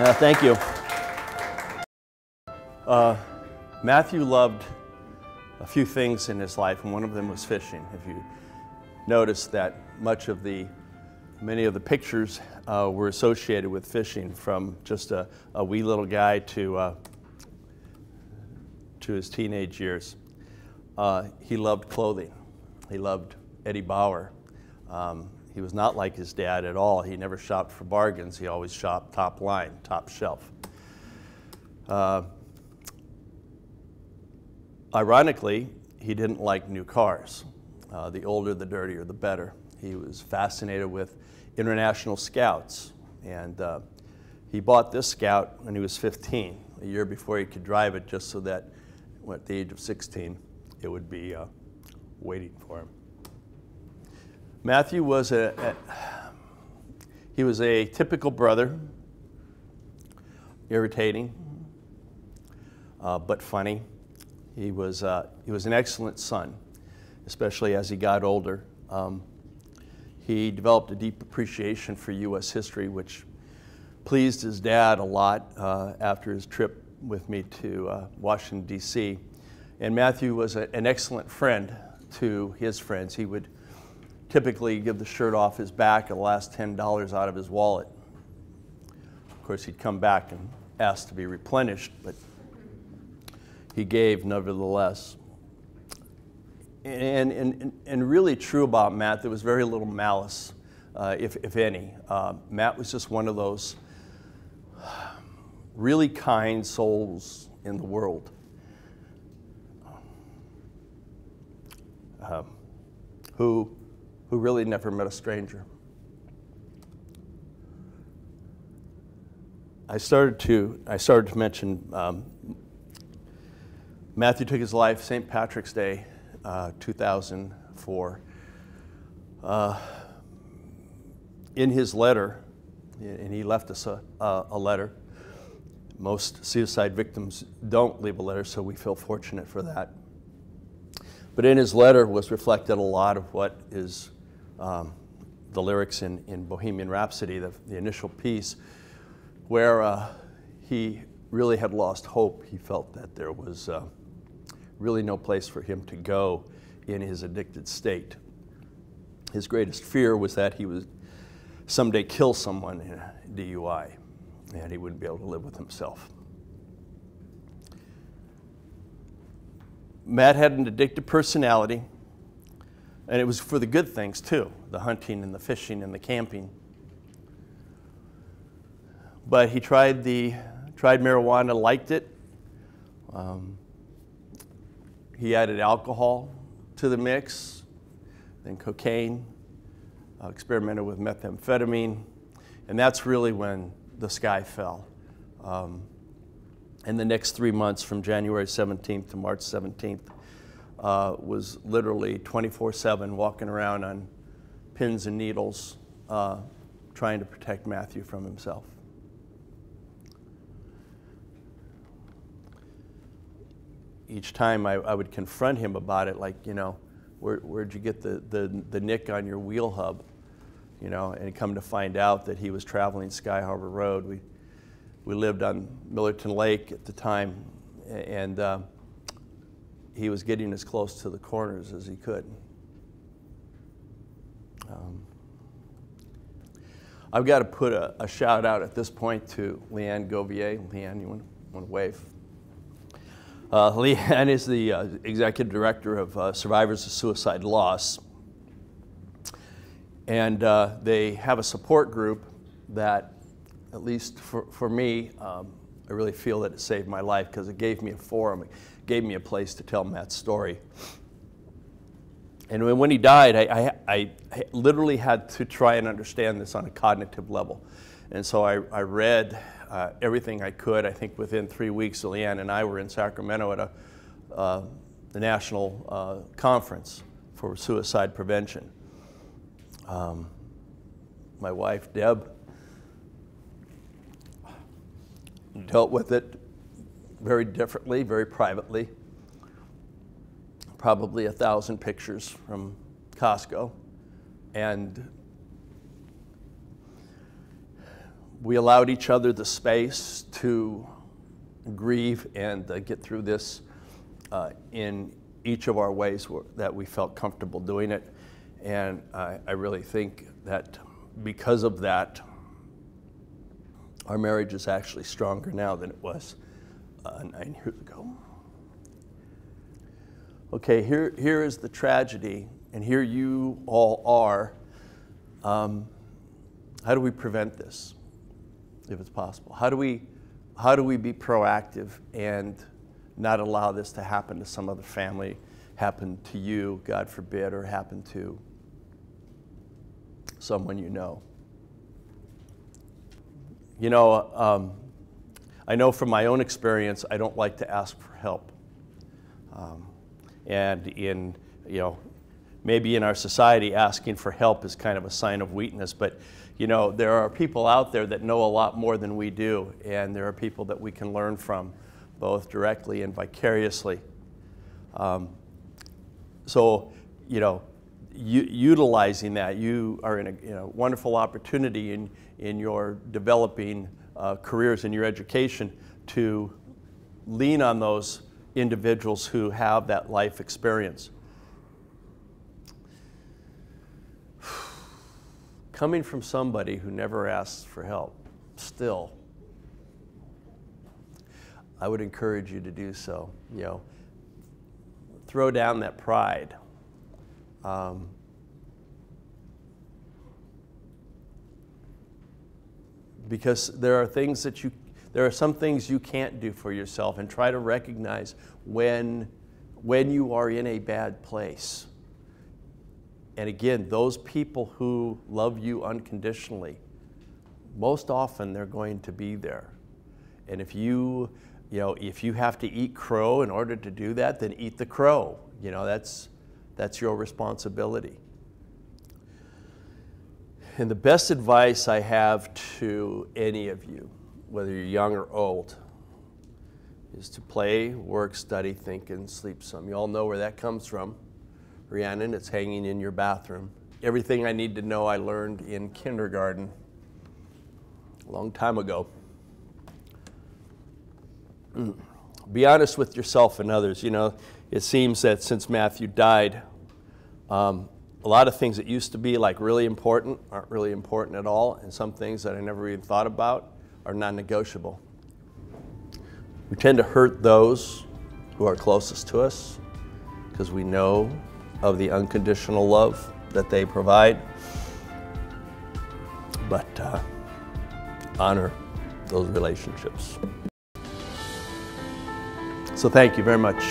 Thank you. Matthew loved a few things in his life, and one of them was fishing. If you notice that many of the pictures were associated with fishing, from just a wee little guy to his teenage years. He loved clothing. He loved Eddie Bauer. He was not like his dad at all. He never shopped for bargains. He always shopped top line, top shelf. Ironically, he didn't like new cars. The older, the dirtier, the better. He was fascinated with international Scouts, and he bought this Scout when he was 15, a year before he could drive it, just so that at the age of 16, it would be waiting for him. Matthew was he was a typical brother, irritating, but funny. He was an excellent son, especially as he got older. He developed a deep appreciation for U.S. history, which pleased his dad a lot after his trip with me to Washington, D.C. And Matthew was an excellent friend to his friends. He would typically give the shirt off his back and the last $10 out of his wallet. Of course, he'd come back and ask to be replenished, but he gave nevertheless. And really true about Matt, there was very little malice, if any. Matt was just one of those really kind souls in the world. Who really never met a stranger. I started to mention Matthew took his life St. Patrick's Day, 2004. In his letter, and he left us a letter. Most suicide victims don't leave a letter, so we feel fortunate for that. But in his letter was reflected a lot of what is the lyrics in Bohemian Rhapsody, the initial piece, where he really had lost hope. He felt that there was really no place for him to go in his addicted state. His greatest fear was that he would someday kill someone in a DUI, and he wouldn't be able to live with himself. Matt had an addictive personality, and it was for the good things too, the hunting and the fishing and the camping. But he tried marijuana, liked it. He added alcohol to the mix, then cocaine, experimented with methamphetamine, and that's really when the sky fell. And the next 3 months, from January 17th to March 17th, was literally 24/7 walking around on pins and needles, trying to protect Matthew from himself. Each time I would confront him about it, like, you know, where'd you get the nick on your wheel hub? You know, and come to find out that he was traveling Sky Harbor Road. We lived on Millerton Lake at the time, and he was getting as close to the corners as he could. I've got to put a shout out at this point to Leanne Govier. Leanne, you want to wave? Leanne is the executive director of Survivors of Suicide Loss. And they have a support group that, at least for me, I really feel that it saved my life, because it gave me a forum, it gave me a place to tell Matt's story. And when he died, I literally had to try and understand this on a cognitive level. And so I read everything I could. I think within 3 weeks, Leanne and I were in Sacramento at the national conference for suicide prevention. My wife, Deb, dealt with it very differently, very privately. Probably 1,000 pictures from Costco. And We allowed each other the space to grieve and get through this in each of our ways that we felt comfortable doing it. And I really think that because of that, our marriage is actually stronger now than it was 9 years ago. Okay, here is the tragedy, and here you all are. How do we prevent this, if it's possible? How do we be proactive and not allow this to happen to some other family, happen to you, God forbid, or happen to someone you know? You know, I know from my own experience, I don't like to ask for help. And in, you know, maybe in our society, asking for help is kind of a sign of weakness, but you know, there are people out there that know a lot more than we do, and there are people that we can learn from, both directly and vicariously. So, you know, utilizing that, you are in a wonderful opportunity in your developing careers in your education to lean on those individuals who have that life experience. Coming from somebody who never asks for help, still, I would encourage you to do so. You know, throw down that pride. Because there are some things you can't do for yourself, and try to recognize when you are in a bad place. And again, those people who love you unconditionally, most often they're going to be there. And if you have to eat crow in order to do that, then eat the crow. You know, that's your responsibility. And the best advice I have to any of you, whether you're young or old, is to play, work, study, think, and sleep some. You all know where that comes from. Rhiannon, it's hanging in your bathroom. Everything I need to know I learned in kindergarten a long time ago. Be honest with yourself and others. You know, it seems that since Matthew died, a lot of things that used to be like really important aren't really important at all, and some things that I never even thought about are non-negotiable. We tend to hurt those who are closest to us because we know of the unconditional love that they provide, but honor those relationships. So thank you very much.